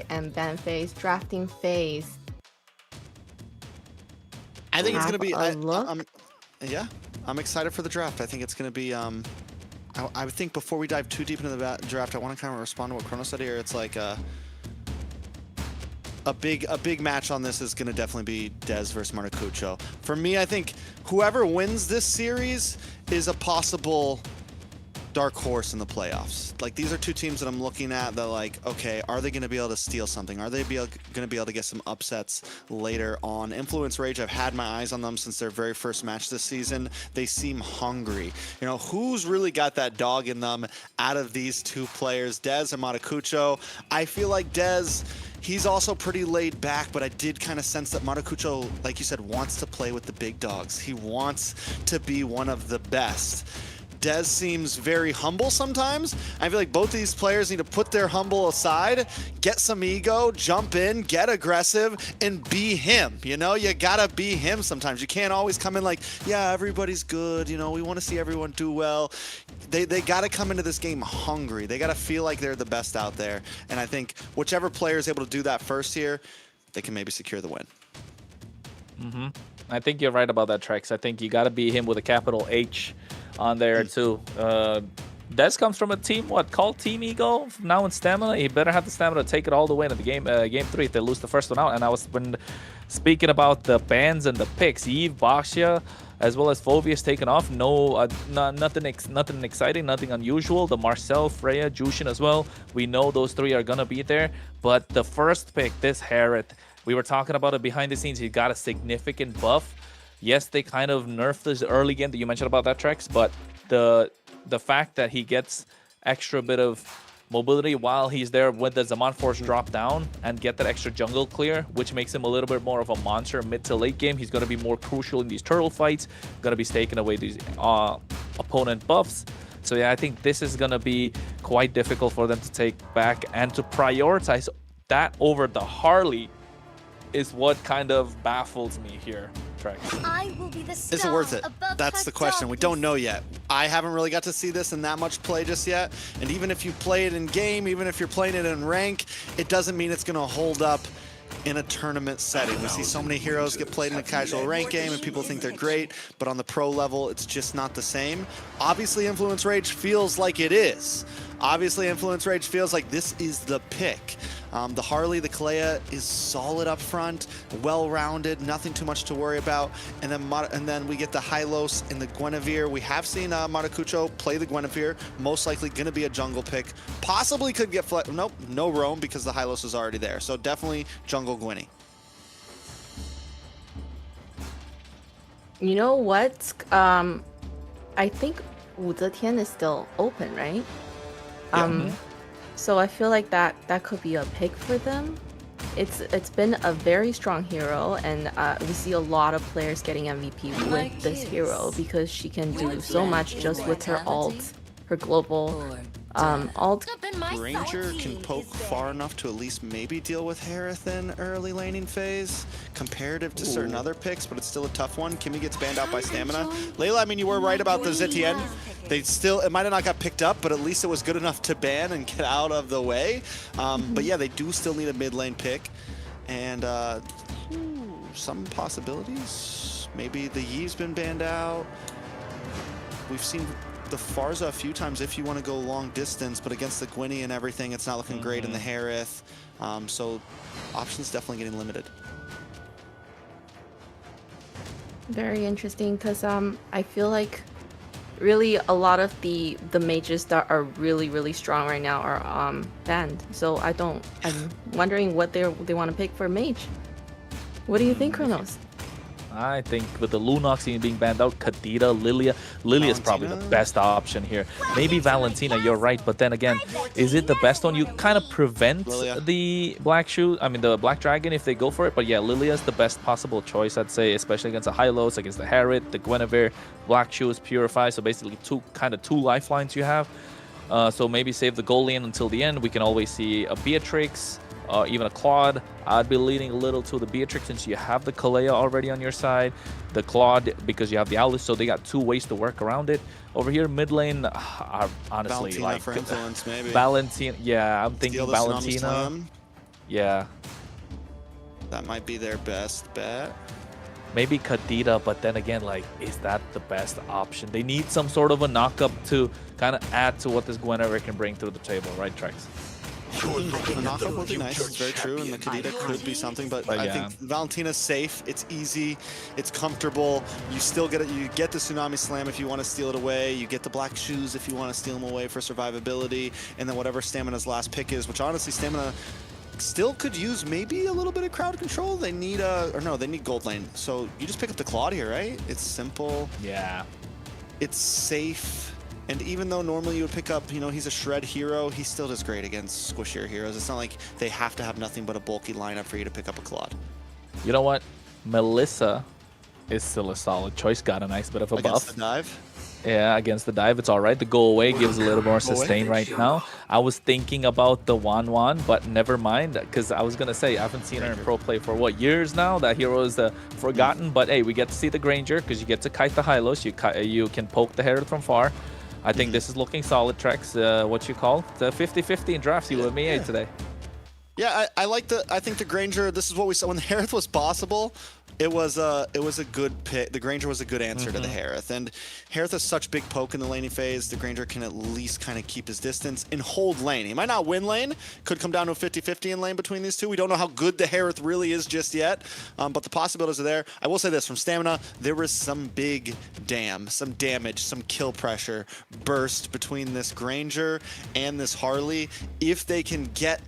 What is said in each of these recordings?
and ban phase, drafting phase. I think it's going to be... Yeah, I'm excited for the draft. I think it's going to be... I think before we dive too deep into the draft, I want to kind of respond to what Chrono said here. It's like a big match on this is going to definitely be Dez versus Maracucho. For me, I think whoever wins this series is a possible dark horse in the playoffs. Like, these are two teams that I'm looking at that, like, okay, are they going to be able to steal something? Are they going to be able to get some upsets later on? Influence Rage, I've had my eyes on them since their very first match this season. They seem hungry. You know, who's really got that dog in them out of these two players, Dez and Maracucho? I feel like Dez, he's also pretty laid back, but I did kind of sense that Maracucho, like you said, wants to play with the big dogs. He wants to be one of the best. Dez seems very humble sometimes. I feel like both of these players need to put their humble aside, get some ego, jump in, get aggressive, and be him. You know, you gotta be him sometimes. You can't always come in like, yeah, everybody's good. You know, we want to see everyone do well. They gotta come into this game hungry. They gotta feel like they're the best out there. And I think whichever player is able to do that first here, they can maybe secure the win. I think you're right about that, Trex. I think you gotta be him with a capital H on there too. Dez comes from a team, called Team Ego now in Stamina. He better have the stamina to take it all the way into the game. Game 3 if they lose the first one out. And I was speaking about the bans and the picks. Eve, Baxia, as well as Fovius taken off. No, nothing exciting, nothing unusual. The Marcel, Freya, Jushin as well. We know those three are gonna be there. But the first pick, this Harriet, we were talking about it behind the scenes. He got a significant buff. Yes, they kind of nerfed this early game that you mentioned about that, Trex, but the fact that he gets extra bit of mobility while he's there when the Zaman Force drop down and get that extra jungle clear, which makes him a little bit more of a monster mid to late game. He's going to be more crucial in these turtle fights, going to be taking away these opponent buffs. So yeah, I think this is going to be quite difficult for them to take back, and to prioritize that over the Harley is what kind of baffles me here, Trex. Is it worth it? That's the question. We don't know yet. I haven't really got to see this in that much play just yet. And even if you play it in game, even if you're playing it in rank, it doesn't mean it's going to hold up in a tournament setting. We see so many heroes get played in a casual rank game and people think they're great, but on the pro level, it's just not the same. Obviously, Influence Rage feels like it is. Obviously, Influence Rage feels like this is the pick. The Harley, the Kalea is solid up front, well-rounded, nothing too much to worry about. And then we get the Hylos and the Guinevere. We have seen Maracucho play the Guinevere, most likely going to be a jungle pick. Possibly could get nope, no roam because the Hylos is already there. So definitely jungle Gwynny. You know what? I think Wu Zetian is still open, right? So I feel like that could be a pick for them. It's been a very strong hero, and we see a lot of players getting MVP with this hero because she can do so much just with her ult, her global ult. Ranger can poke far enough to at least maybe deal with Harith in early laning phase, comparative to certain other picks, but it's still a tough one. Kimmy gets banned out by Stamina. Layla, I mean, you were right about the Zetian. It might have not got picked up, but at least it was good enough to ban and get out of the way. But yeah, they do still need a mid lane pick. And some possibilities. Maybe the Yi's been banned out. We've seen the Farza a few times if you want to go long distance, but against the Gwynny and everything, it's not looking great in the Harith. So options definitely getting limited. Very interesting, because I feel like really a lot of the mages that are really strong right now are banned. So I'm wondering what they want to pick for mage. What do you think, Kronos? I think with the Lunox being banned out, Kadita, Lilia is probably the best option here. Maybe Valentina, you're right, but then again, is it the best one? You kind of prevent the the Black Dragon if they go for it, but yeah, Lilia is the best possible choice, I'd say, especially against the Hylos, against the Harriet, the Guinevere, Black Shoes, Purify, so basically two lifelines you have. So maybe save the goal lane until the end. We can always see a Beatrix, even a Claude. I'd be leaning a little to the Beatrix since you have the Kalea already on your side. The Claude because you have the Alice, so they got two ways to work around it. Over here, mid lane, honestly, Valentina like for influence, maybe. Valentina, yeah, I'm thinking Valentina. Yeah. That might be their best bet. Maybe Kadita, but then again, like, is that the best option? They need some sort of a knockup to kind of add to what this Guinevere can bring to the table, right, Trex? The knockup would be nice, it's very true, and the Kadita could be something, but I think Valentina's safe, it's easy, it's comfortable, you still get it, you get the Tsunami Slam if you want to steal it away, you get the Black Shoes if you want to steal them away for survivability, and then whatever Stamina's last pick is, which honestly Stamina still could use maybe a little bit of crowd control. They need they need gold lane. So you just pick up the Claude here, right? It's simple. Yeah. It's safe. And even though normally you would pick up, you know, he's a shred hero, he still does great against squishier heroes. It's not like they have to have nothing but a bulky lineup for you to pick up a Claude. You know what? Melissa is still a solid choice. Got a nice bit of a Against buff. the dive. Yeah, against the dive, it's all right. The go away gives a little more sustain right now. I was thinking about the Wan, but never mind, because I was going to say, I haven't seen her in pro play for, what, years now? That hero is forgotten, but hey, we get to see the Granger, because you get to kite the Hylos. You can poke the Herald from far. I think this is looking solid, Trex. What you call the 50-50 in drafts, you and me today. Yeah, I think the Granger, this is what we saw when the Herald was possible. It was a good pick. The Granger was a good answer to the Harith, and Harith has such big poke in the laning phase. The Granger can at least kind of keep his distance and hold lane. He might not win lane. Could come down to a 50-50 in lane between these two. We don't know how good the Harith really is just yet, but the possibilities are there. I will say this, from Stamina, there was some big some damage, some kill pressure burst between this Granger and this Harley. If they can get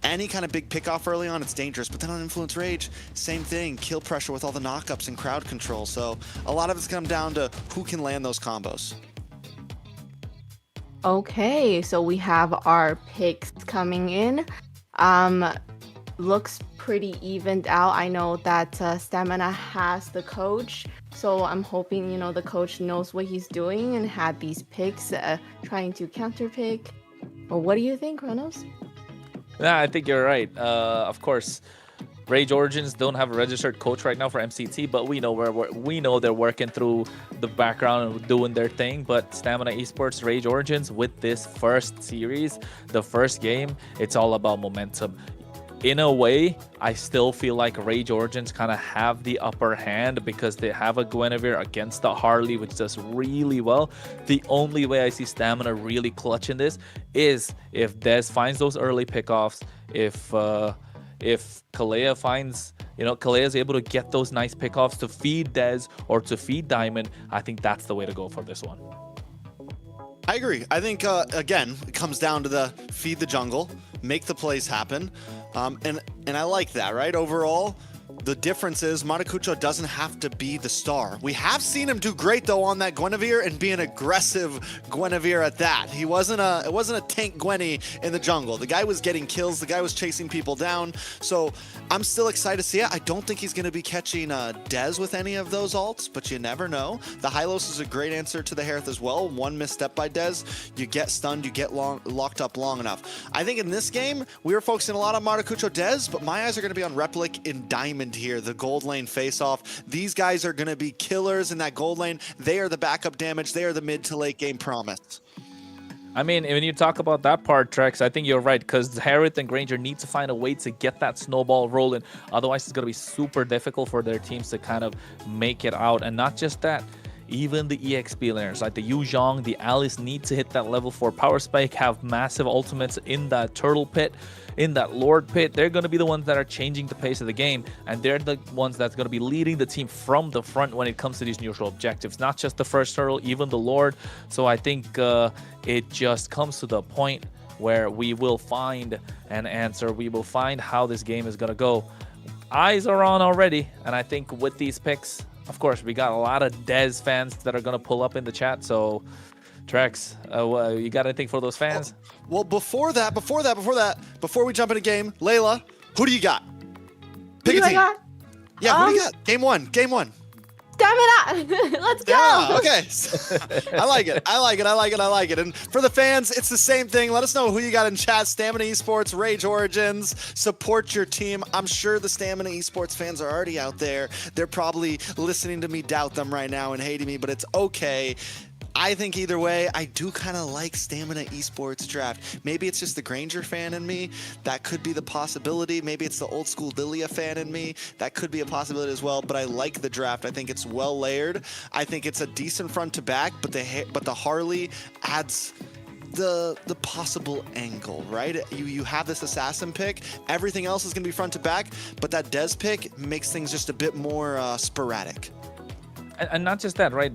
any kind of big pick off early on, it's dangerous. But then on Influence Rage, same thing. Kill pressure with all the knockups and crowd control. So a lot of it's come down to who can land those combos. Okay, so we have our picks coming in. Looks pretty evened out. I know that Stamina has the coach, so I'm hoping, you know, the coach knows what he's doing and had these picks, trying to counter pick. Well, what do you think, Kronos? Yeah, I think you're right. Of course, Rage Origins don't have a registered coach right now for MCT, but we know they're working through the background and doing their thing. But Stamina Esports, Rage Origins, with this first series, the first game, it's all about momentum. In a way, I still feel like Rage Origins kind of have the upper hand because they have a Guinevere against the Harley, which does really well. The only way I see Stamina really clutching this is if Dez finds those early pickoffs, if Kalea finds, you know, Kalea is able to get those nice pickoffs to feed Dez or to feed Diamond. I think that's the way to go for this one. I agree. I think, again, it comes down to the feed the jungle, make the plays happen. And I like that, right? Overall, the difference is Maracucho doesn't have to be the star. We have seen him do great, though, on that Guinevere and be an aggressive Guinevere at that. It wasn't a tank Gwenny in the jungle. The guy was getting kills. The guy was chasing people down. So I'm still excited to see it. I don't think he's going to be catching Dez with any of those ults, but you never know. The Hylos is a great answer to the Harith as well. One misstep by Dez, you get stunned, you get locked up long enough. I think in this game, we were focusing a lot on Maracucho Dez, but my eyes are going to be on Replic in Diamond here, the gold lane face-off. These guys are going to be killers in that gold lane. They are the backup damage. They are the mid to late game promise. I mean, when you talk about that part, Trex, I think you're right, because Harith and Granger need to find a way to get that snowball rolling. Otherwise, it's going to be super difficult for their teams to kind of make it out. And not just that, even the EXP laners like the Yu Zhong, the Alice need to hit that level 4 power spike, have massive ultimates in that turtle pit, in that Lord pit. They're going to be the ones that are changing the pace of the game, and they're the ones that's going to be leading the team from the front when it comes to these neutral objectives, not just the first turtle, even the Lord. So I think it just comes to the point where we will find an answer. We will find how this game is going to go. Eyes are on already, and I think with these picks, of course, we got a lot of Dez fans that are going to pull up in the chat. So, Trex, you got anything for those fans? Well, before we jump into game, Layla, who do you got? Pick a team. Yeah, who do you got? Game one. Stamina! Let's go! Yeah, okay. I like it. And for the fans, it's the same thing. Let us know who you got in chat. Stamina Esports, Rage Origins. Support your team. I'm sure the Stamina Esports fans are already out there. They're probably listening to me doubt them right now and hating me, but it's okay. I think either way, I do kind of like Stamina Esports draft. Maybe it's just the Granger fan in me. That could be the possibility. Maybe it's the old school Lilia fan in me. That could be a possibility as well. But I like the draft. I think it's well layered. I think it's a decent front to back, but the Harley adds the possible angle, right? You have this assassin pick. Everything else is going to be front to back, but that Dez pick makes things just a bit more sporadic. And not just that, right?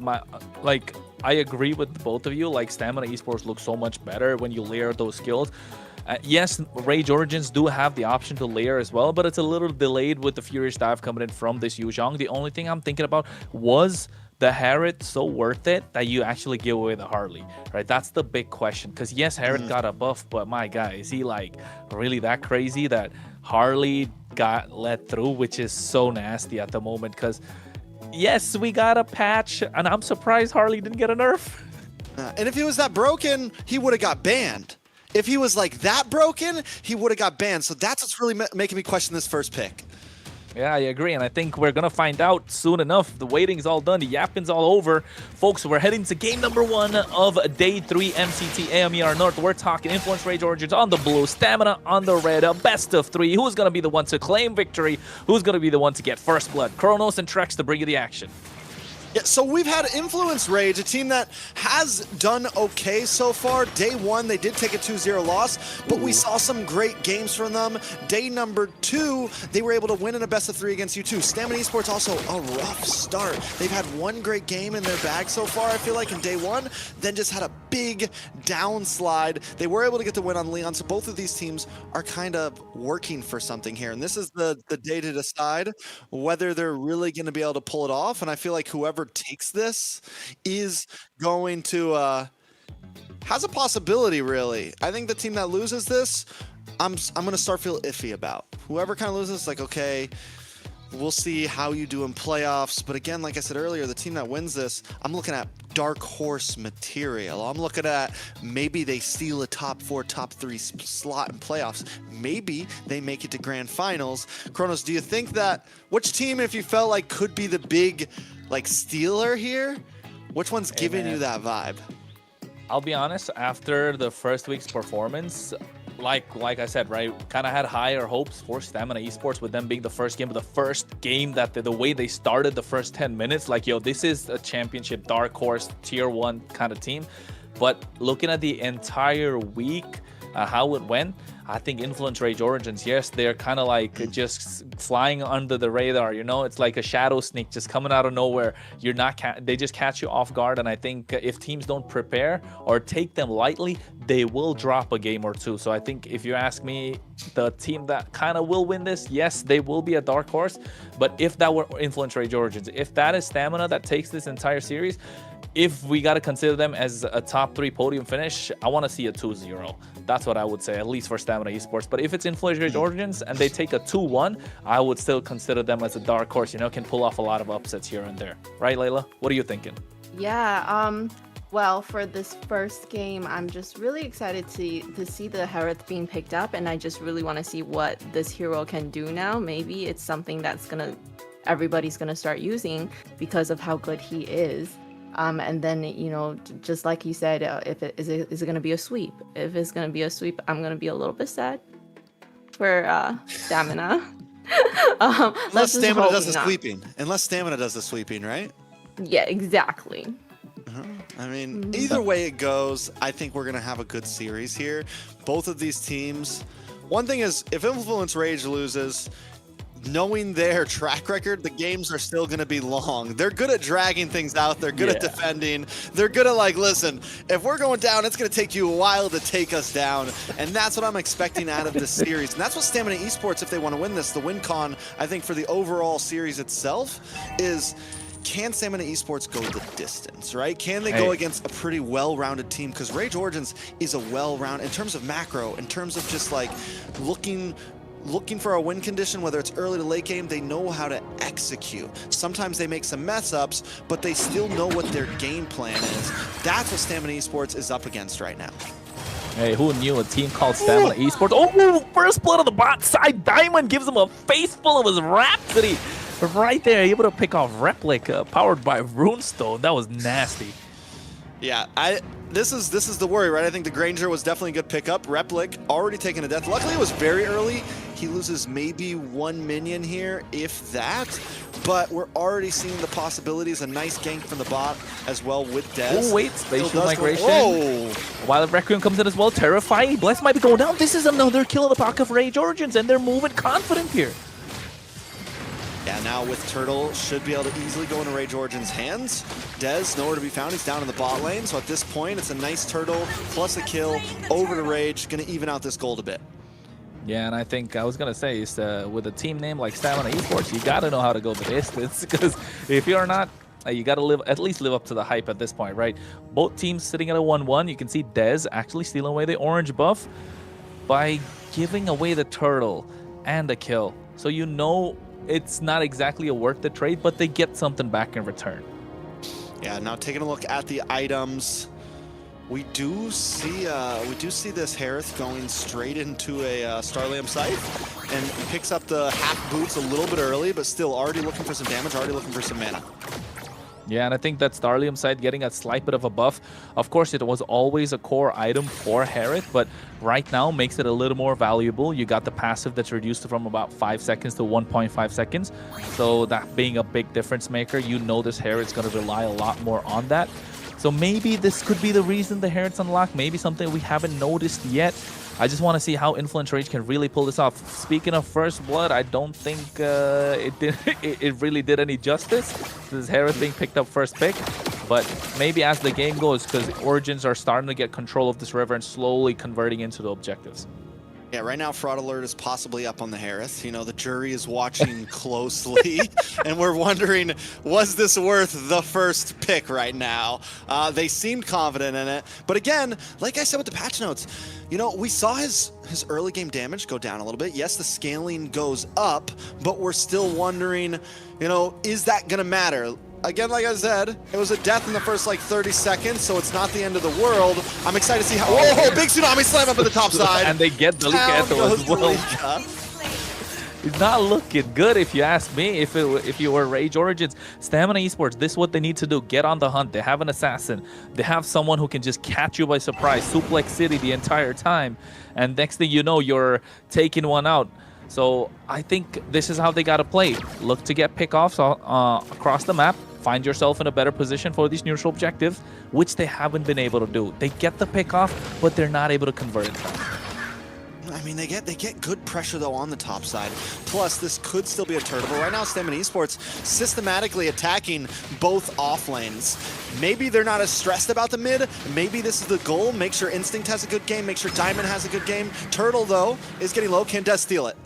I agree with both of you. Like, Stamina Esports looks so much better when you layer those skills. Yes, Rage Origins do have the option to layer as well, but it's a little delayed with the Furious Dive coming in from this Yuzhong. The only thing I'm thinking about was the Harriet so worth it that you actually give away the Harley, right? That's the big question. Because yes, Harriet got a buff, but my guy, is he like really that crazy that Harley got let through, which is so nasty at the moment? Because yes, we got a patch, and I'm surprised Harley didn't get a nerf. And if he was that broken, he would have got banned. If he was like that broken, he would have got banned. So that's what's really making me question this first pick. Yeah, I agree, and I think we're gonna find out soon enough. The waiting's all done, the yapping's all over. Folks, we're heading to game number 1 of day 3 MCT AMER North. We're talking Influence Rage Origins on the blue, Stamina on the red, a best of 3. Who's gonna be the one to claim victory? Who's gonna be the one to get first blood? Kronos and Trex to bring you the action. Yeah, so we've had Influence Rage, a team that has done okay so far. Day 1, they did take a 2-0 loss, but we saw some great games from them. Day number 2, they were able to win in a best of 3 against U2. Stamina Esports also a rough start. They've had one great game in their bag so far, I feel like, in day 1, then just had a big downslide. They were able to get the win on Leon, so both of these teams are kind of working for something here, and this is the day to decide whether they're really going to be able to pull it off, and I feel like whoever takes this is going to has a possibility, really. I think the team that loses this, I'm gonna start feel iffy about. Whoever kind of loses, like, okay, we'll see how you do in playoffs. But again, like I said earlier, the team that wins this, I'm looking at dark horse material. I'm looking at maybe they steal a top 4, top 3 slot in playoffs. Maybe they make it to grand finals. Kronos, do you think that, which team, if you felt like, could be the big like stealer here? Which one's giving you that vibe? I'll be honest, after the first week's performance, like I said, right, kind of had higher hopes for Stamina Esports with them being the first game, but the first game that the way they started the first 10 minutes, like, yo, this is a championship dark horse tier 1 kind of team. But looking at the entire week, how it went, I think Influence Rage Origins, yes, they're kind of like just flying under the radar, you know? It's like a shadow sneak just coming out of nowhere. You're not, they just catch you off guard, and I think if teams don't prepare or take them lightly, they will drop a game or two. So I think if you ask me, the team that kind of will win this, yes, they will be a dark horse. But if that were Influence Rage Origins, if that is Stamina that takes this entire series, if we got to consider them as a top 3 podium finish, I want to see a 2-0. That's what I would say, at least for Stamina Esports. But if it's Influence Rage Origins and they take a 2-1, I would still consider them as a dark horse, you know, can pull off a lot of upsets here and there. Right, Layla? What are you thinking? Yeah, well, for this first game, I'm just really excited to see the Harith being picked up, and I just really want to see what this hero can do now. Maybe it's something that's everybody's gonna start using because of how good he is. And then, you know, just like you said, is it going to be a sweep? If it's going to be a sweep, I'm going to be a little bit sad for Stamina. Unless Stamina does the sweeping. Unless Stamina does the sweeping, right? Yeah, exactly. I mean, either way it goes, I think we're going to have a good series here. Both of these teams. One thing is, if Influence Rage loses, knowing their track record, the games are still going to be long. They're good at dragging things out. They're good at defending. They're good at, like, listen, if we're going down, it's going to take you a while to take us down. And that's what I'm expecting out of this series. And that's what Stamina Esports, if they want to win this, the win con, I think, for the overall series itself is, can Stamina Esports go the distance, right? Can they go against a pretty well-rounded team? Because Rage Origins is a well-rounded, in terms of macro, in terms of just, like, looking for a win condition, whether it's early to late game, they know how to execute. Sometimes they make some mess ups, but they still know what their game plan is. That's what Stamina Esports is up against right now. Hey, who knew a team called Stamina Esports? Oh, first blood on the bot side. Diamond gives him a face full of his Rhapsody. Right there, able to pick off Replica, powered by Runestone. That was nasty. Yeah, this is the worry, right? I think the Granger was definitely a good pickup. Replic already taking a death. Luckily, it was very early. He loses maybe 1 minion here, if that. But we're already seeing the possibilities. A nice gank from the bot as well with Dez. Oh, wait, spatial migration. Whoa! While Requiem comes in as well, terrifying. Bless might be going down. This is another kill in the pocket of Rage Origins, and they're moving confident here. Yeah, now with Turtle, should be able to easily go into Rage Origin's hands. Dez, nowhere to be found. He's down in the bot lane. So at this point, it's a nice Turtle plus a kill over to Rage. Going to even out this gold a bit. Yeah, and I think I was going to say, is with a team name like Stamina Esports, you got to know how to go the distance. Because if you're not, you got to at least live up to the hype at this point, right? Both teams sitting at a 1-1. You can see Dez actually stealing away the orange buff by giving away the Turtle and the kill. So you know it's not exactly a worth the trade, but they get something back in return. Yeah, now taking a look at the items, we do see this Harith going straight into a Starlium Scythe and picks up the half boots a little bit early, but still already looking for some damage, already looking for some mana. Yeah, and I think that Starlium side getting a slight bit of a buff. Of course, it was always a core item for Harith, but right now makes it a little more valuable. You got the passive that's reduced from about 5 seconds to 1.5 seconds. So that being a big difference maker, you know this Harith's going to rely a lot more on that. So maybe this could be the reason the Harith's unlocked. Maybe something we haven't noticed yet. I just want to see how Influence Rage can really pull this off. Speaking of First Blood, I don't think it really did any justice. This Harith being picked up first pick. But maybe as the game goes, because Origins are starting to get control of this river and slowly converting into the objectives. Yeah, right now Fraud Alert is possibly up on the Harith. You know, the jury is watching closely, and we're wondering, was this worth the first pick right now? They seemed confident in it. But again, like I said with the patch notes, you know, we saw his early game damage go down a little bit. Yes, the scaling goes up, but we're still wondering, you know, is that going to matter? Again, like I said, it was a death in the first like 30 seconds, so it's not the end of the world. I'm excited to see how. Whoa, big tsunami slam up at the top side. And they get Dalika as well. It's not looking good if you ask me. If you were Rage Origins, Stamina Esports, this is what they need to do. Get on the hunt. They have an assassin. They have someone who can just catch you by surprise, suplex city the entire time. And next thing you know, you're taking one out. So I think this is how they got to play. Look to get pickoffs across the map. Find yourself in a better position for these neutral objectives, which they haven't been able to do. They get the pickoff, but they're not able to convert it. I mean, they get good pressure, though, on the top side. Plus, this could still be a turtle. Right now, Stamina Esports systematically attacking both off lanes. Maybe they're not as stressed about the mid. Maybe this is the goal. Make sure Instinct has a good game. Make sure Diamond has a good game. Turtle, though, is getting low. Can Dez steal it?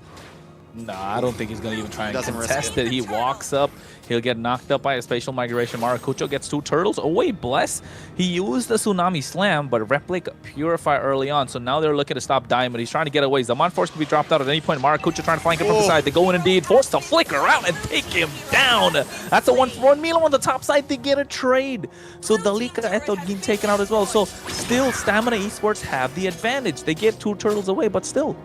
Nah, I don't think he's going to even try and Doesn't contest it. He walks up. He'll get knocked up by a spatial migration. Maracucho gets 2 turtles. Oh, wait, Bless. He used the Tsunami Slam, but Replic Purify early on. So now they're looking to stop Diamond. He's trying to get away. Zaman Force can be dropped out at any point. Maracucho trying to flank him from the side. They go in indeed. Forced to flicker out and take him down. That's a 1-for-1. Milo on the top side. They get a trade. So Dalika Eto getting taken out as well. So still, Stamina Esports have the advantage. They get 2 turtles away, but still.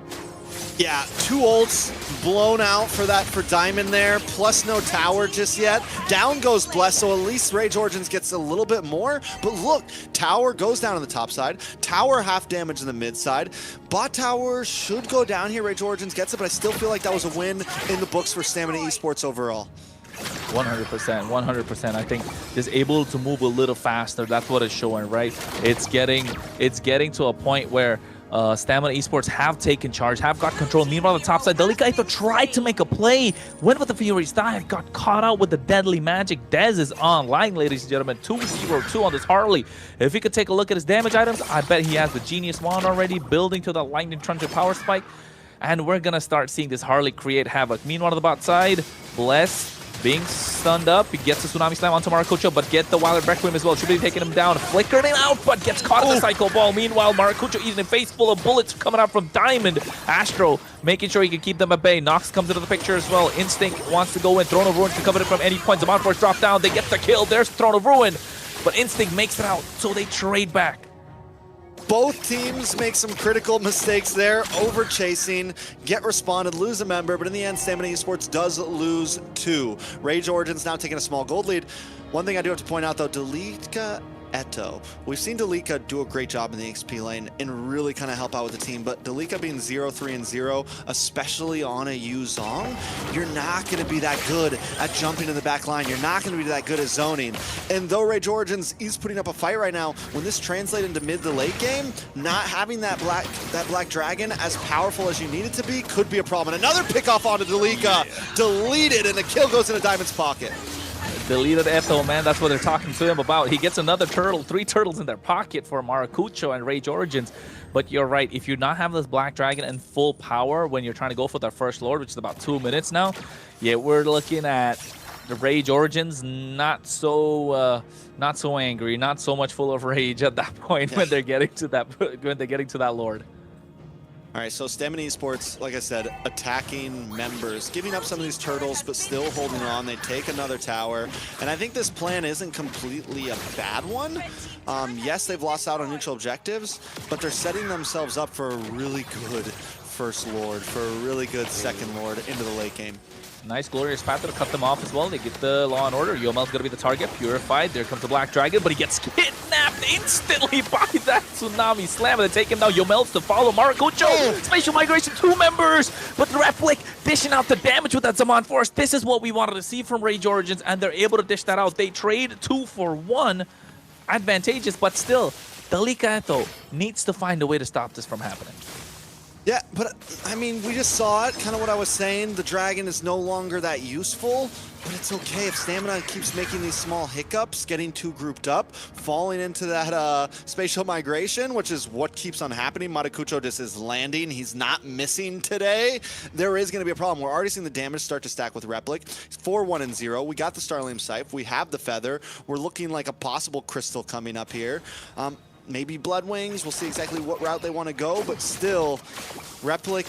Yeah, 2 ults blown out for Diamond there, plus no tower just yet. Down goes Bless, so at least Rage Origins gets a little bit more. But look, tower goes down on the top side. Tower half damage in the mid side. Bot tower should go down here. Rage Origins gets it, but I still feel like that was a win in the books for Stamina Esports overall. 100%, 100%. I think is able to move a little faster. That's what it's showing, right? It's getting to a point where Stamina Esports have taken charge, have got control. Meanwhile, on the top side, Dalika Ito tried to make a play, went with the Fury's dive, got caught out with the deadly magic. Dez is online, ladies and gentlemen. 2-0-2 on this Harley. If he could take a look at his damage items, I bet he has the Genius Wand already, building to the Lightning Truncheon Power Spike. And we're going to start seeing this Harley create havoc. Meanwhile, on the bot side, Bless being stunned up. He gets the Tsunami Slam onto Maracucho, but get the Wild Requiem as well. Should be taking him down. Flickered it out, but gets caught in the Psycho Ball. Meanwhile, Maracucho eating a face full of bullets coming out from Diamond. Astro making sure he can keep them at bay. Nox comes into the picture as well. Instinct wants to go in. Throne of Ruin can cover it from any point. Zaman Force drop down. They get the kill. There's Throne of Ruin, but Instinct makes it out, so they trade back. Both teams make some critical mistakes there, over chasing, get responded, lose a member, but in the end, Stamina Esports does lose 2. Rage Origins now taking a small gold lead. One thing I do have to point out though, Dalika Eto. We've seen Delika do a great job in the XP lane and really kind of help out with the team, but Delika being 0-3-0, especially on a Yu Zong, you're not going to be that good at jumping in the back line. You're not going to be that good at zoning. And though Rage Origins is putting up a fight right now, when this translates into mid to late game, not having that black dragon as powerful as you need it to be could be a problem. And another pick off onto Delika, deleted, and the kill goes into Diamond's pocket. Deleted Eto, man, that's what they're talking to him about. He gets another turtle, 3 turtles in their pocket for Maracucho and Rage Origins. But you're right, if you not have this Black Dragon in full power when you're trying to go for that first Lord, which is about 2 minutes now, yeah, we're looking at the Rage Origins not so angry, not so much full of rage at that point when they're getting to that Lord. All right, so Stamina Esports, like I said, attacking members, giving up some of these turtles, but still holding on. They take another tower, and I think this plan isn't completely a bad one. Yes, they've lost out on neutral objectives, but they're setting themselves up for a really good first Lord, for a really good second Lord into the late game. Nice glorious path to cut them off as well. They get the Law and Order. Yomel's gonna be the target. Purified. There comes the Black Dragon, but he gets kidnapped instantly by that Tsunami Slam. They take him now. Yomel's to follow. Maracucho. Spatial Migration, 2 members. But the Replic dishing out the damage with that Zaman Force. This is what we wanted to see from Rage Origins, and they're able to dish that out. They trade 2 for 1. Advantageous, but still, Delika Eto needs to find a way to stop this from happening. Yeah, but I mean, we just saw it, kind of what I was saying. The dragon is no longer that useful, but it's okay if Stamina keeps making these small hiccups, getting too grouped up, falling into that spatial migration, which is what keeps on happening. Maracucho just is landing. He's not missing today. There is going to be a problem. We're already seeing the damage start to stack with Replic. 4-1-0. We got the Starlium Scythe. We have the Feather. We're looking like a possible Crystal coming up here. Maybe Blood Wings. We'll see exactly what route they want to go, but still, Replic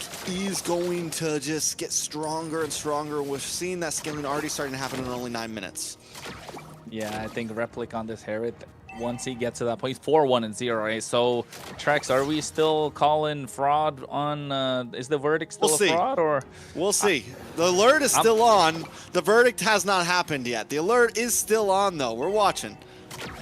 is going to just get stronger and stronger. We're seeing that scaling already starting to happen in only 9 minutes. Yeah, I think Replic on this Herod, once he gets to that point, he's 4-1-0, right? So, Trex, are we still calling fraud on, is the verdict still a fraud, or? We'll see. The alert is still on. The verdict has not happened yet. The alert is still on, though. We're watching.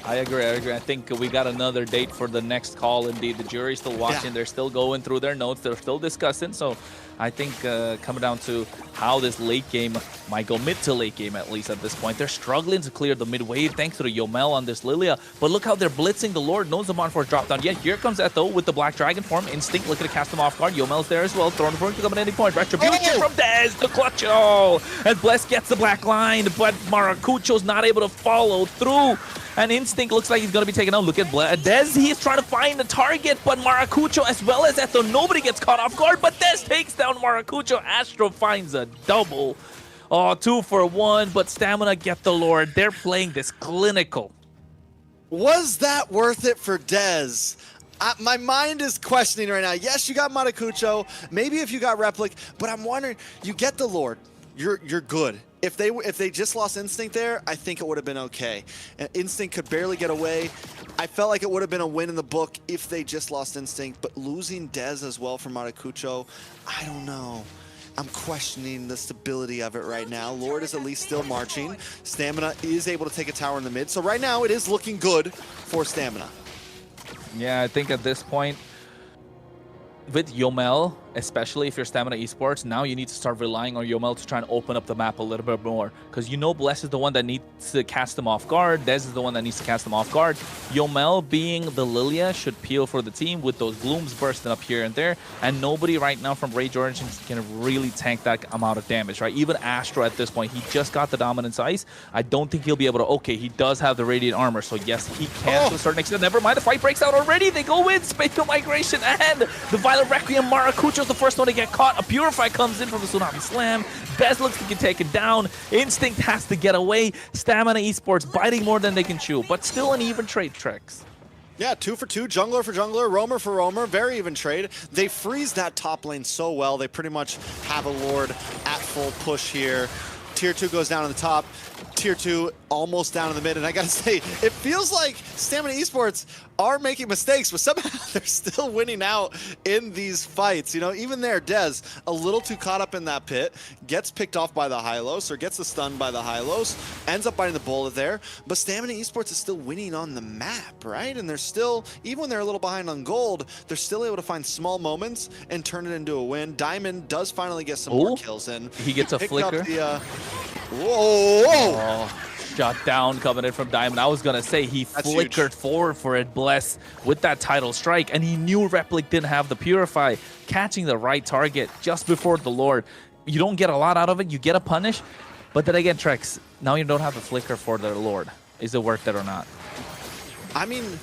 I agree. I think we got another date for the next call. Indeed, the jury's still watching. Yeah. They're still going through their notes. They're still discussing. So I think coming down to how this late game might go, mid to late game at least at this point. They're struggling to clear the mid wave thanks to the Yomel on this Lilia. But look how they're blitzing the Lord. No Zaman Force drop down yet. Here comes Eto with the Black Dragon form. Instinct looking to cast him off guard. Yomel's there as well. Throwing for him to come at any point. Retribution from Dez to clutch it all. And Bless gets the black line, but Maracucho's not able to follow through. And Instinct looks like he's going to be taken out. Look at Dez. He's trying to find the target, but Maracucho as well as Eto. Nobody gets caught off guard, but Dez takes down Maracucho. Astro finds a double. Oh, 2 for 1, but Stamina get the Lord. They're playing this clinical. Was that worth it for Dez? My mind is questioning right now. Yes, you got Maracucho. Maybe if you got Replic, but I'm wondering, you get the Lord. You're good. If they just lost Instinct there, I think it would have been okay. Instinct could barely get away. I felt like it would have been a win in the book if they just lost Instinct, but losing Dez as well from Maracucho, I don't know. I'm questioning the stability of it right now. Lord is at least still marching. Stamina is able to take a tower in the mid, so right now it is looking good for Stamina. Yeah, I think at this point, with Yomel, especially if you're Stamina Esports, now you need to start relying on Yomel to try and open up the map a little bit more. Because you know Bless is the one that needs to cast him off guard. Dez is the one that needs to cast him off guard. Yomel being the Lilia should peel for the team with those blooms bursting up here and there. And nobody right now from Rage Origins can really tank that amount of damage, right? Even Astro at this point, he just got the Dominance Ice. I don't think he'll be able to... Okay, he does have the Radiant Armor, so yes, he can to a certain extent. Never mind, the fight breaks out already. They go in, Spatial Migration, and the Violet Requiem. Maracucho's the first one to get caught. A Purify comes in from the Tsunami Slam. Bez looks to get taken down. Instinct has to get away. Stamina Esports biting more than they can chew, but still an even trade, Trex. Yeah, 2 for 2, jungler for jungler, roamer for roamer, very even trade. They freeze that top lane so well. They pretty much have a Lord at full push here. Tier 2 goes down on the top. Tier 2 almost down in the mid, and I gotta say, it feels like Stamina Esports are making mistakes, but somehow they're still winning out in these fights. You know, even there, Dez, a little too caught up in that pit, gets picked off by the Hylos, or gets the stun by the Hylos, ends up biting the bullet there, but Stamina Esports is still winning on the map, right? And they're still, even when they're a little behind on gold, they're still able to find small moments and turn it into a win. Diamond does finally get some more kills in. He gets a picked flicker. Up the, whoa! Oh, shut down coming in from Diamond. I was going to say he flickered forward for it, Bless, with that title strike, and he knew Replic didn't have the Purify, catching the right target just before the Lord. You don't get a lot out of it. You get a punish, but then again, Trex, now you don't have the flicker for the Lord. Is it worth it or not? I mean,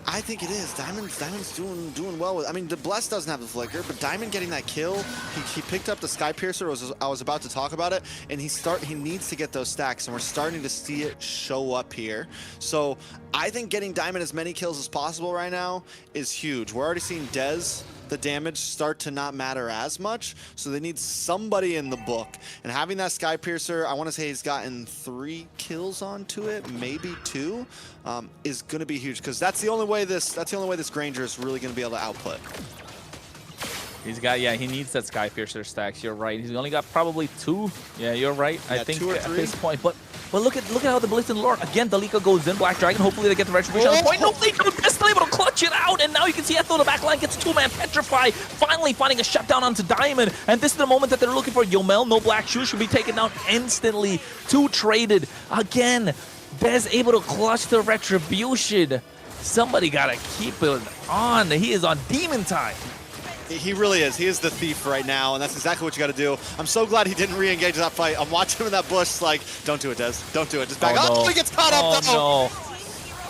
I think it is. Diamond's doing well with. I mean, the Bless doesn't have the flicker, but Diamond getting that kill, he picked up the Sky Piercer. I was about to talk about it, and he needs to get those stacks, and we're starting to see it show up here. So I think getting Diamond as many kills as possible right now is huge. We're already seeing Dez, the damage start to not matter as much, so they need somebody in the book. And having that Sky Piercer, I want to say he's gotten 3 kills onto it, maybe 2, is going to be huge, because that's the only way this Granger is really going to be able to output. He's got, yeah, he needs that Sky Piercer stacks. You're right. He's only got probably 2. Yeah, you're right. Yeah, I think 2 or 3 at this point, but look at how the Blitz and Lord again. Dalika goes in. Black Dragon. Hopefully they get the retribution on the point. No, they are still able to clutch it out, and now you can see Ethel in the back line gets 2-man Petrify, finally finding a shutdown onto Diamond, and this is the moment that they're looking for. Yomel, no Black Shoes, should be taken down instantly. 2 traded again. Dez able to clutch the retribution. Somebody gotta keep it on. He is on demon time. He really is. He is the thief right now, and that's exactly what you got to do. I'm so glad he didn't re-engage that fight. I'm watching him in that bush like, don't do it, Dez. Don't do it. Just back up. No. Oh, he gets caught up, though. No.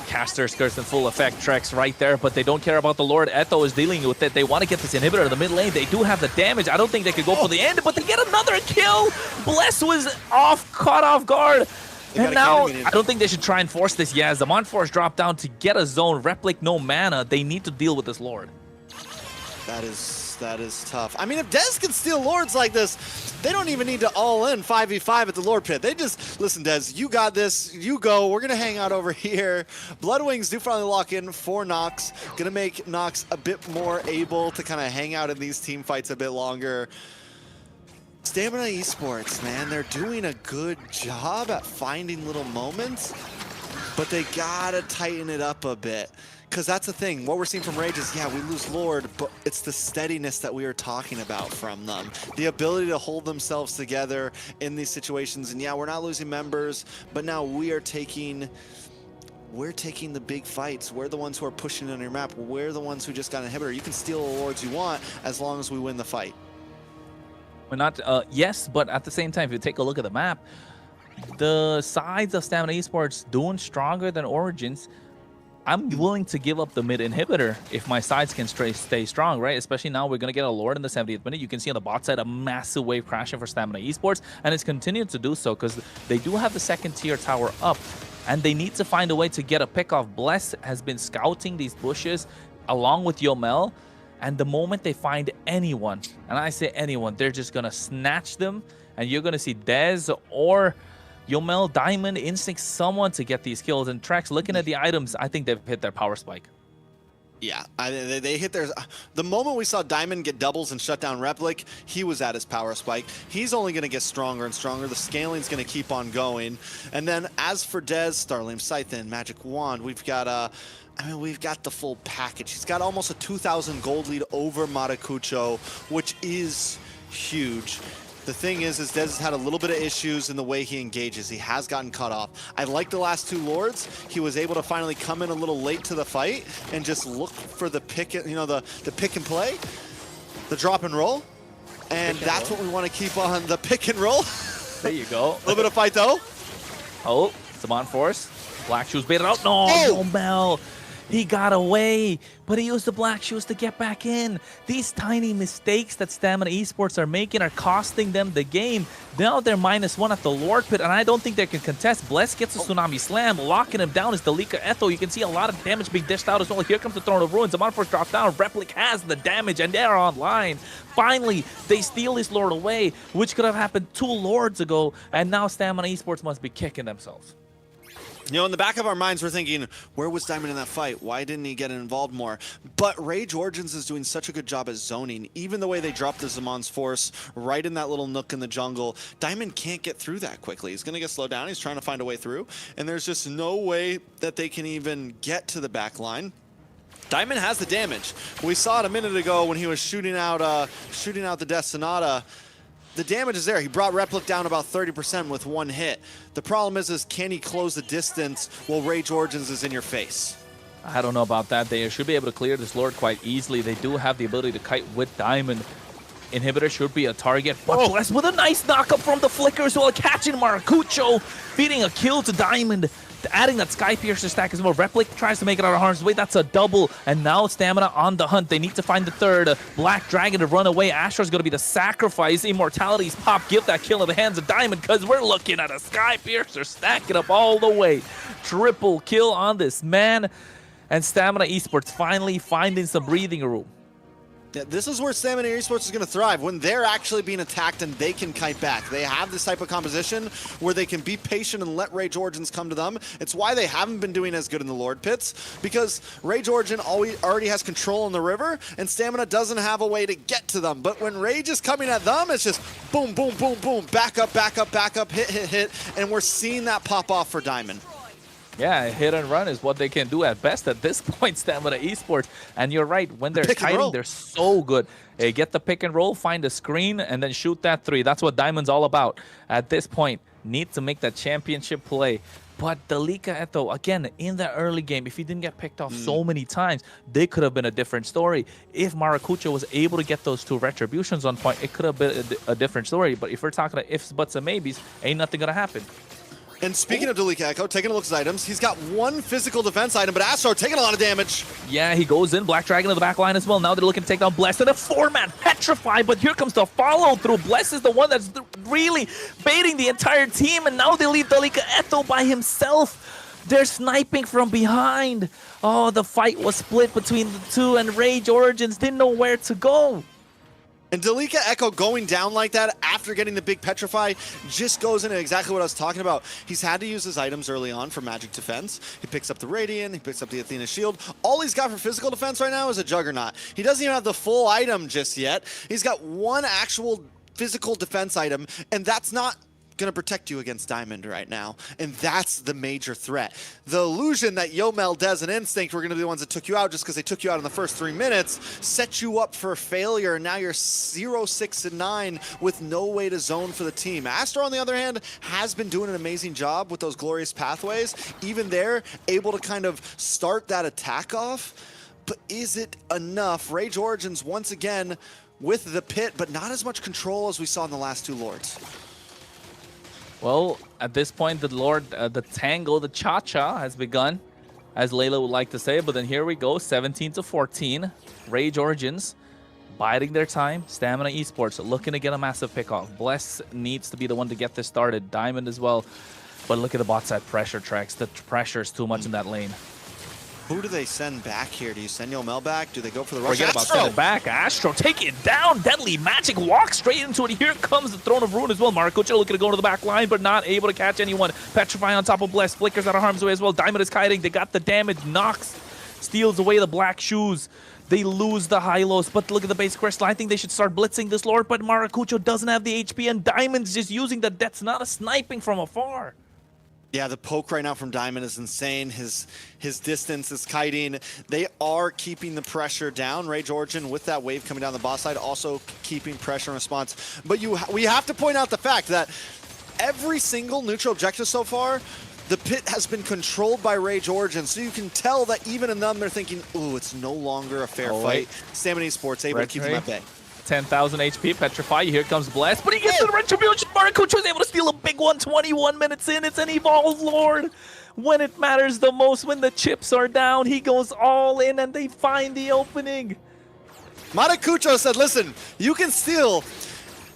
Caster skirts in full effect. Trex right there, but they don't care about the Lord. Etho is dealing with it. They want to get this inhibitor in the mid lane. They do have the damage. I don't think they could go for the end, but they get another kill. Bless was caught off guard. And now, I don't think they should try and force this. Yeah, as the Montforce dropped down to get a zone, Replic no mana, they need to deal with this Lord. That is tough. I mean, if Dez can steal Lords like this, they don't even need to all in 5v5 at the Lord Pit. They just, listen, Dez, you got this. You go. We're going to hang out over here. Bloodwings do finally lock in for Nox. Going to make Nox a bit more able to kind of hang out in these team fights a bit longer. Stamina Esports, man, they're doing a good job at finding little moments, but they got to tighten it up a bit. Because that's the thing. What we're seeing from Rage is, yeah, we lose Lord, but it's the steadiness that we are talking about from them. The ability to hold themselves together in these situations. And yeah, we're not losing members, but now we're taking the big fights. We're the ones who are pushing on your map. We're the ones who just got an inhibitor. You can steal the Lords you want as long as we win the fight. We're not, yes, but at the same time, if you take a look at the map, the sides of Stamina Esports doing stronger than Origins. I'm willing to give up the mid inhibitor if my sides can stay strong, right? Especially now we're going to get a Lord in the 70th minute. You can see on the bot side a massive wave crashing for Stamina Esports, and it's continued to do so because they do have the 2nd tier tower up, and they need to find a way to get a pick off. Bless has been scouting these bushes along with Yomel, and the moment they find anyone, and I say anyone, they're just going to snatch them, and you're going to see Dez or Yomel, Diamond, Instinct, someone to get these kills. And Trex, looking at the items, I think they've hit their power spike. Yeah, they hit theirs. The moment we saw Diamond get doubles and shut down Replic, he was at his power spike. He's only going to get stronger and stronger. The scaling's going to keep on going. And then as for Dez, Starlame Scythe, Magic Wand, we've got we've got the full package. He's got almost a 2,000 gold lead over Maracucho, which is huge. The thing is Dez has had a little bit of issues in the way he engages. He has gotten cut off. I like the last 2 Lords. He was able to finally come in a little late to the fight and just look for the pick, the pick and play, the drop and roll. And that's what we want to keep on, the pick and roll. There you go. A little bit of fight though. Oh, it's a Montforce. Black Shoes baited out. No, Oh! Yomel. He got away, but he used the black shoes to get back in. These tiny mistakes that Stamina Esports are making are costing them the game. Now they're -1 at the Lord Pit, and I don't think they can contest. Bless gets a Tsunami Slam. Locking him down is Delika Etho. You can see a lot of damage being dished out as well. Here comes the Throne of Ruins. Amonforce drops down. Replic has the damage, and they're online. Finally, they steal his Lord away, which could have happened 2 Lords ago, and now Stamina Esports must be kicking themselves. You know, in the back of our minds, we're thinking, where was Diamond in that fight? Why didn't he get involved more? But Rage Origins is doing such a good job at zoning. Even the way they dropped the Zamon's Force right in that little nook in the jungle, Diamond can't get through that quickly. He's going to get slowed down. He's trying to find a way through. And there's just no way that they can even get to the back line. Diamond has the damage. We saw it a minute ago when he was shooting out the Death Sonata. The damage is there. He brought Replic down about 30% with 1 hit. The problem is can he close the distance while Rage Origins is in your face? I don't know about that. They should be able to clear this Lord quite easily. They do have the ability to kite with Diamond. Inhibitor should be a target, but Bless with a nice knockup from the Flicker as well, catching Maracucho, feeding a kill to Diamond, adding that Sky Piercer stack as well. Replic tries to make it out of harm's way. That's a double, and now Stamina on the hunt. They need to find the third Black Dragon to run away. Astro's going to be the sacrifice. Immortality's pop. Give that kill in the hands of Diamond, because we're looking at a Sky Piercer stacking up all the way. Triple kill on this man, and Stamina Esports finally finding some breathing room. Yeah, this is where Stamina Esports is going to thrive, when they're actually being attacked and they can kite back. They have this type of composition where they can be patient and let Rage Origins come to them. It's why they haven't been doing as good in the Lord Pits, because Rage Origin already has control in the river, and Stamina doesn't have a way to get to them. But when Rage is coming at them, it's just boom, boom, boom, boom, back up, back up, back up, hit, hit, hit, and we're seeing that pop off for Diamond. Yeah, hit and run is what they can do at best at this point, Stamina Esports. And you're right, when they're kiting, they're so good. They get the pick and roll, find a screen, and then shoot that 3. That's what Diamond's all about. At this point, need to make that championship play. But Delika Etho, again, in the early game, if he didn't get picked off so many times, they could have been a different story. If Maracucho was able to get those 2 retributions on point, it could have been a different story. But if we're talking about ifs, buts, and maybes, ain't nothing going to happen. And speaking of Delika Echo, taking a look at his items, he's got 1 physical defense item, but Astro taking a lot of damage. Yeah, he goes in, Black Dragon to the back line as well. Now they're looking to take down Bless and a 4-man Petrify, but here comes the follow-through. Bless is the one that's really baiting the entire team, and now they leave Delika Etho by himself. They're sniping from behind. Oh, the fight was split between the 2, and Rage Origins didn't know where to go. And Delika Echo going down like that after getting the big Petrify just goes into exactly what I was talking about. He's had to use his items early on for magic defense. He picks up the Radiant, he picks up the Athena Shield. All he's got for physical defense right now is a Juggernaut. He doesn't even have the full item just yet. He's got 1 actual physical defense item, and that's not going to protect you against Diamond right now, and that's the major threat. The illusion that Yomel, Dez, and Instinct were going to be the ones that took you out just because they took you out in the first 3 minutes set you up for failure, and now you're 0-6-9 with no way to zone for the team. Astro, on the other hand, has been doing an amazing job with those glorious pathways. Even there, able to kind of start that attack off, but is it enough? Rage Origins, once again, with the pit, but not as much control as we saw in the last 2 Lords. Well, at this point, the Lord, the tango, the cha-cha has begun, as Layla would like to say. But then here we go, 17-14. Rage Origins biding their time. Stamina Esports looking to get a massive pick-off. Bless needs to be the one to get this started. Diamond as well. But look at the bot side pressure tracks. The pressure is too much in that lane. Who do they send back here? Do you send Yomel back? Do they go for the rush? Forget about sending it back. Astro take it down. Deadly Magic walks straight into it. Here comes the Throne of Ruin as well. Maracucho looking to go to the back line, but not able to catch anyone. Petrify on top of Bless. Flickers out of harm's way as well. Diamond is kiting. They got the damage. Nox steals away the black shoes. They lose the Hylos, but look at the base crystal. I think they should start blitzing this Lord, but Maracucho doesn't have the HP, and Diamond's just using the Death Sonata, sniping from afar. Yeah, the poke right now from Diamond is insane. His distance is kiting. They are keeping the pressure down. Rage Origin with that wave coming down the boss side, also keeping pressure in response. But we have to point out the fact that every single neutral objective so far, the pit has been controlled by Rage Origin. So you can tell that even in them, they're thinking, ooh, it's no longer a fair fight. Stamina Esports able to keep them at bay. 10,000 HP, Petrify, here comes Bless, but he gets the Retribution. Maracucho is able to steal a big one, 21 minutes in. It's an Evolved Lord. when it matters the most, when the chips are down, he goes all in and they find the opening. Maracucho said, listen, you can steal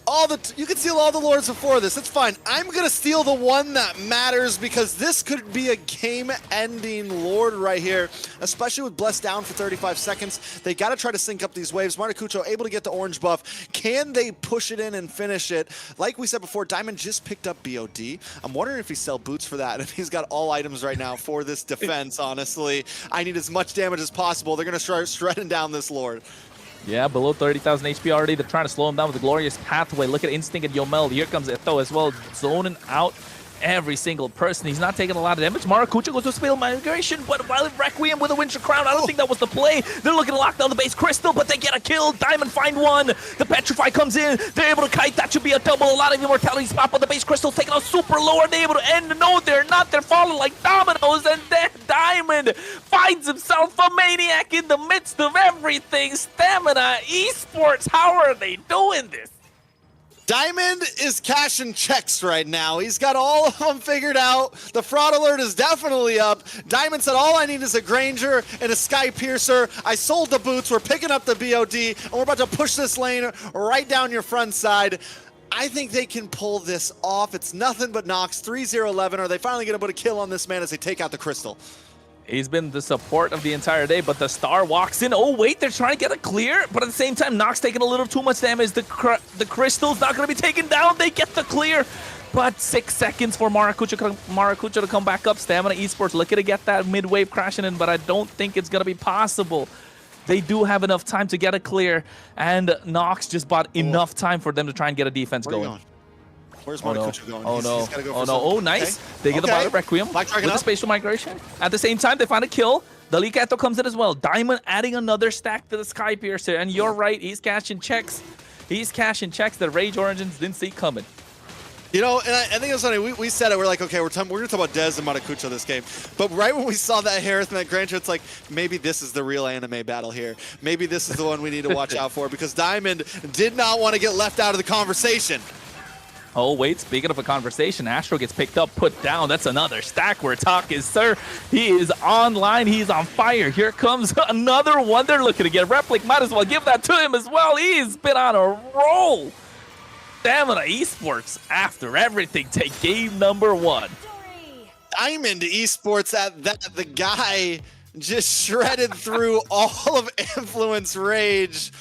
all the lords before this. It's fine. I'm gonna steal the one that matters because this could be a game-ending lord right here, especially with Bless down for 35 seconds. They gotta try to sync up these waves. Maracucho able to get the orange buff. Can they push it in and finish it? Like we said before, Diamond just picked up BOD. I'm wondering if he sell boots for that. And he's got all items right now for this defense, honestly. I need as much damage as possible. They're gonna start shredding down this lord. Yeah, below 30,000 HP already. They're trying to slow him down with the glorious pathway. Look at Instinct and Yomel. Here comes Eto as well, zoning out every single person. He's not taking a lot of damage. Maracucho goes to Spell Migration, but while Requiem with a Winter Crown, I don't think that was the play. They're looking to lock down the base Crystal, but they get a kill. Diamond find one. The Petrify comes in. They're able to kite. That should be a double. A lot of immortality spot, but the base Crystal's taking out super low. Are they able to end? No, they're not. They're falling like dominoes, and then Diamond finds himself a maniac in the midst of everything. Stamina Esports, how are they doing this? Diamond is cashing checks right now. He's got all of them figured out. The fraud alert is definitely up. Diamond said, all I need is a Granger and a Sky Piercer. I sold the boots. We're picking up the BOD, and we're about to push this lane right down your front side. I think they can pull this off. It's nothing but Nox, 3-0-11. Are they finally going to put a kill on this man as they take out the Crystal? He's been the support of the entire day, but the Star walks in. Oh, wait, they're trying to get a clear, but at the same time, Nox taking a little too much damage. The Crystal's not going to be taken down. They get the clear, but 6 seconds for Maracucho to come back up. Stamina Esports looking to get that mid-wave crashing in, but I don't think it's going to be possible. They do have enough time to get a clear, and Nox just bought enough time for them to try and get a defense going. Where's Maracucho going? Oh no! He's gotta go for oh no! something. Oh nice! Okay. They get the Violet Requiem with the spatial migration. At the same time, they find a kill. The Likato comes in as well. Diamond adding another stack to the Sky Piercer, and you're right. He's cashing checks. He's cashing checks that Rage Origins didn't see coming. You know, and I think it's funny. We said it. We're like, okay, we're going to talk about Dez and Maracucho this game. But right when we saw that Harris and that Granger, it's like, maybe this is the real anime battle here. Maybe this is the one we need to watch out for because Diamond did not want to get left out of the conversation. Oh, wait, speaking of a conversation, Astro gets picked up, put down. That's another stack where talk is, sir. He is online. He's on fire. Here comes another one. They're looking to get Replic. Might as well give that to him as well. He's been on a roll. Stamina Esports, after everything, take game number 1. Diamond Esports at that. The guy just shredded through all of Influence Rage.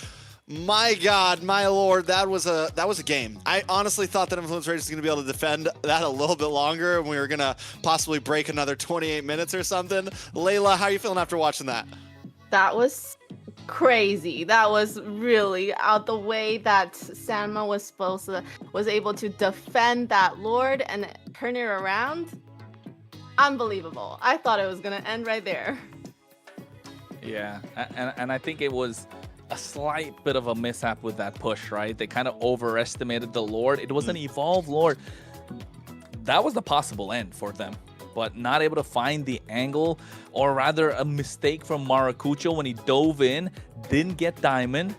My God, my Lord, that was a game. I honestly thought that Influence Rage was going to be able to defend that a little bit longer, and we were going to possibly break another 28 minutes or something. Layla, how are you feeling after watching that? That was crazy. That was really out the way that Sanma was able to defend that Lord and turn it around. Unbelievable. I thought it was going to end right there. Yeah, and I think it was a slight bit of a mishap with that push, right? They kind of overestimated the Lord. It was an evolved Lord. That was the possible end for them, but not able to find the angle, or rather a mistake from Maracucho when he dove in, didn't get Diamond,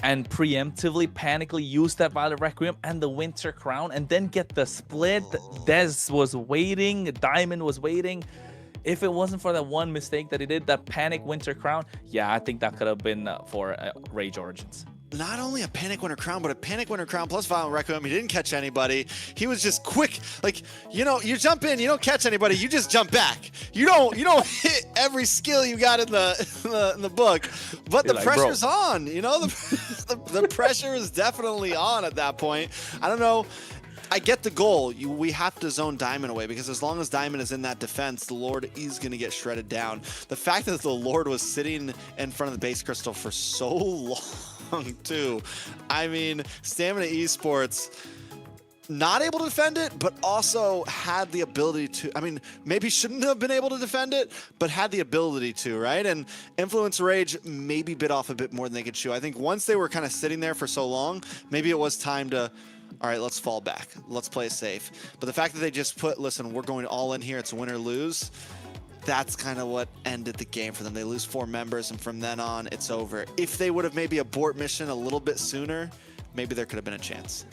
and preemptively, panically used that Violet Requiem and the Winter Crown, and then get the split. Dez was waiting, Diamond was waiting. If it wasn't for that one mistake that he did, that panic Winter Crown, yeah, I think that could have been for Rage Origins. Not only a Panic Winter Crown, but a Panic Winter Crown plus Violent Requiem. He didn't catch anybody. He was just quick. Like, you know, you jump in, you don't catch anybody, you just jump back. You don't hit every skill you got in the book. But the pressure's on. You know, the pressure is definitely on at that point. I don't know. I get the goal. We have to zone Diamond away because as long as Diamond is in that defense, the Lord is going to get shredded down. The fact that the Lord was sitting in front of the base crystal for so long, too. I mean, Stamina Esports not able to defend it, but also had the ability to. I mean, maybe shouldn't have been able to defend it, but had the ability to, right? And Influence Rage maybe bit off a bit more than they could chew. I think once they were kind of sitting there for so long, maybe it was time to, all right, let's fall back. Let's play it safe. But the fact that they just put, listen, we're going all in here. It's win or lose. That's kind of what ended the game for them. They lose 4 members, and from then on, it's over. If they would have maybe abort mission a little bit sooner, maybe there could have been a chance.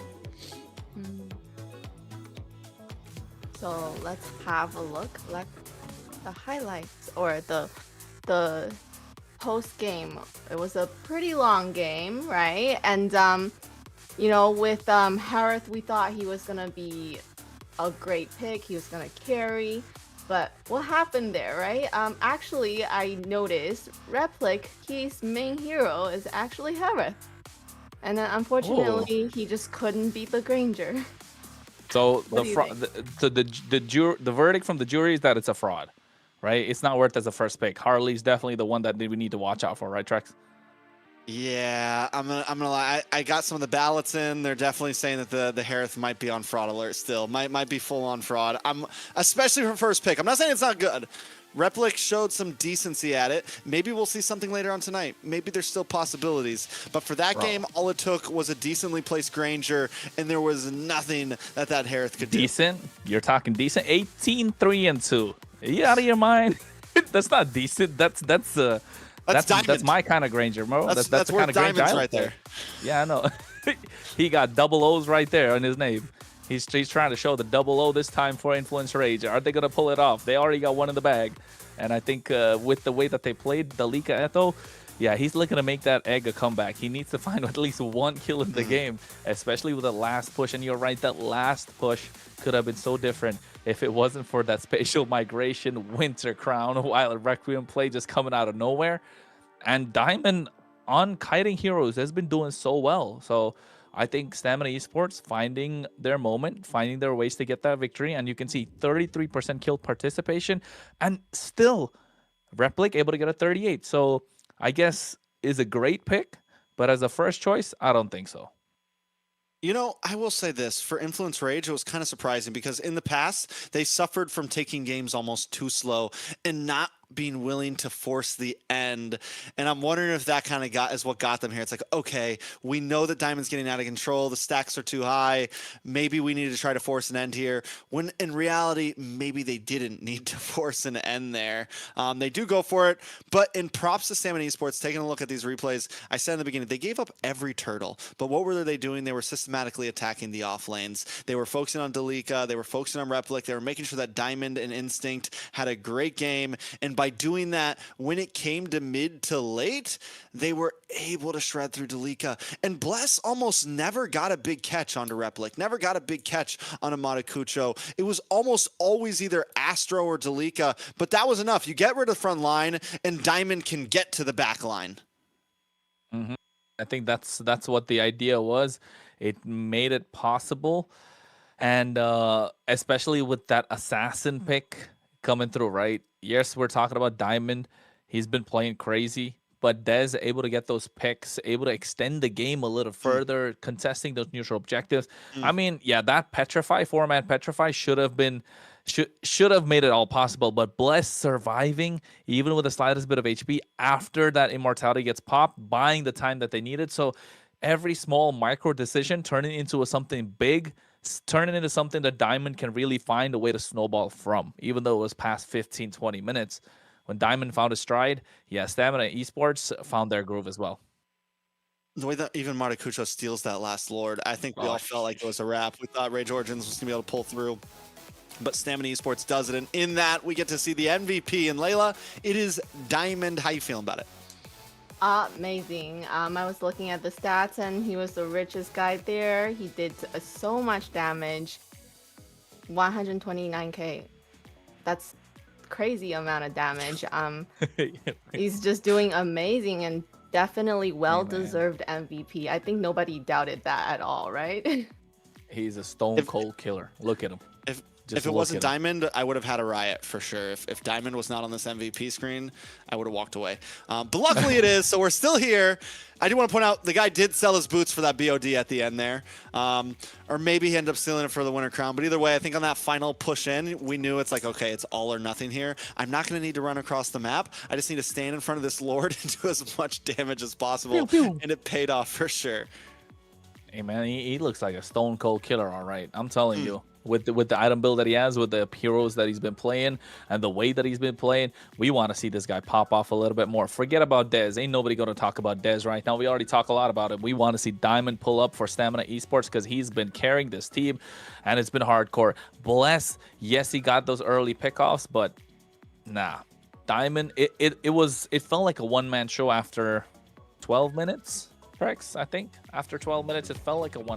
So let's have a look. the highlights or the post game. It was a pretty long game, right? And you know, with Harith, we thought he was gonna be a great pick. He was gonna carry. But what happened there, right? Actually, I noticed Replic, his main hero is actually Harith. And then unfortunately, he just couldn't beat the Granger. So What do you think? the verdict from the jury is that it's a fraud, right? It's not worth as a first pick. Harley's definitely the one that we need to watch out for, right, Trex? Yeah, I'm gonna lie. I got some of the ballots in. They're definitely saying that the Harith might be on fraud alert still. Might be full on fraud. Especially for first pick. I'm not saying it's not good. Replic showed some decency at it. Maybe we'll see something later on tonight. Maybe there's still possibilities. But for that game, all it took was a decently placed Granger, and there was nothing that Harith could do. Decent? You're talking decent? 18-3-2. Are you out of your mind? That's not decent. That's my kind of Granger, bro. That's the kind of Granger I like there. Yeah, I know. He got double O's right there on his name. He's trying to show the double O this time for Influencer Age. Are they going to pull it off? They already got one in the bag. And I think with the way that they played Dalika Eto, yeah, he's looking to make that egg a comeback. He needs to find at least one kill in the game, especially with the last push. And you're right, that last push could have been so different if it wasn't for that spatial migration Winter Crown while Requiem play just coming out of nowhere. And Diamond on kiting heroes has been doing so well. So I think Stamina Esports finding their moment, finding their ways to get that victory. And you can see 33% kill participation and still Replic able to get a 38. So I guess is a great pick, but as a first choice, I don't think so. You know, I will say this, for Influence Rage, it was kind of surprising because in the past, they suffered from taking games almost too slow and not being willing to force the end. And I'm wondering if that kind of is what got them here. It's like, okay, we know that Diamond's getting out of control. The stacks are too high. Maybe we need to try to force an end here. When in reality, maybe they didn't need to force an end there. They do go for it. But in props to Stamina Esports, taking a look at these replays, I said in the beginning, they gave up every turtle. But what were they doing? They were systematically attacking the off lanes. They were focusing on Dalika. They were focusing on Replic. They were making sure that Diamond and Instinct had a great game. And by doing that, when it came to mid to late, they were able to shred through Dalika. And Bless almost never got a big catch onto Replic, never got a big catch on Amadakucho. It was almost always either Astro or Dalika, but that was enough. You get rid of the front line, and Diamond can get to the back line. Mm-hmm. I think that's what the idea was. It made it possible. And especially with that assassin pick coming through, right? Yes, we're talking about Diamond. He's been playing crazy, but Dez able to get those picks, able to extend the game a little further, contesting those neutral objectives. I mean, yeah, that Petrify, 4-man Petrify should have made it all possible, but Bless surviving, even with the slightest bit of HP, after that immortality gets popped, buying the time that they needed. So every small micro decision turning into something big, turning into something that Diamond can really find a way to snowball from, even though it was past 15-20 minutes. When Diamond found his stride, yeah, Stamina Esports found their groove as well. The way that even Maracucho steals that last Lord, I think we all felt like it was a wrap. We thought Rage Origins was going to be able to pull through, but Stamina Esports does it. And in that, we get to see the MVP. And Layla, it is Diamond. How you feeling about it? Amazing. I was looking at the stats and he was the richest guy there. He did so much damage. 129k. That's crazy amount of damage. He's just doing amazing and definitely well-deserved MVP. I think nobody doubted that at all, right? He's a stone cold killer. Look at him. If it wasn't Diamond, I would have had a riot for sure. If Diamond was not on this MVP screen, I would have walked away. But luckily it is, so we're still here. I do want to point out the guy did sell his boots for that BOD at the end there. Or maybe he ended up stealing it for the Winter Crown. But either way, I think on that final push in, we knew it's like, okay, it's all or nothing here. I'm not going to need to run across the map. I just need to stand in front of this Lord and do as much damage as possible. Pew, pew. And it paid off for sure. Hey, man, he looks like a stone cold killer, all right. I'm telling you. With the item build that he has, with the heroes that he's been playing, and the way that he's been playing, we want to see this guy pop off a little bit more. Forget about Dez. Ain't nobody going to talk about Dez right now. We already talk a lot about it. We want to see Diamond pull up for Stamina Esports because he's been carrying this team, and it's been hardcore. Bless, yes, he got those early pickoffs, but Nah. Diamond, it felt like a one-man show after 12 minutes, Trex, I think. After 12 minutes, it felt like a one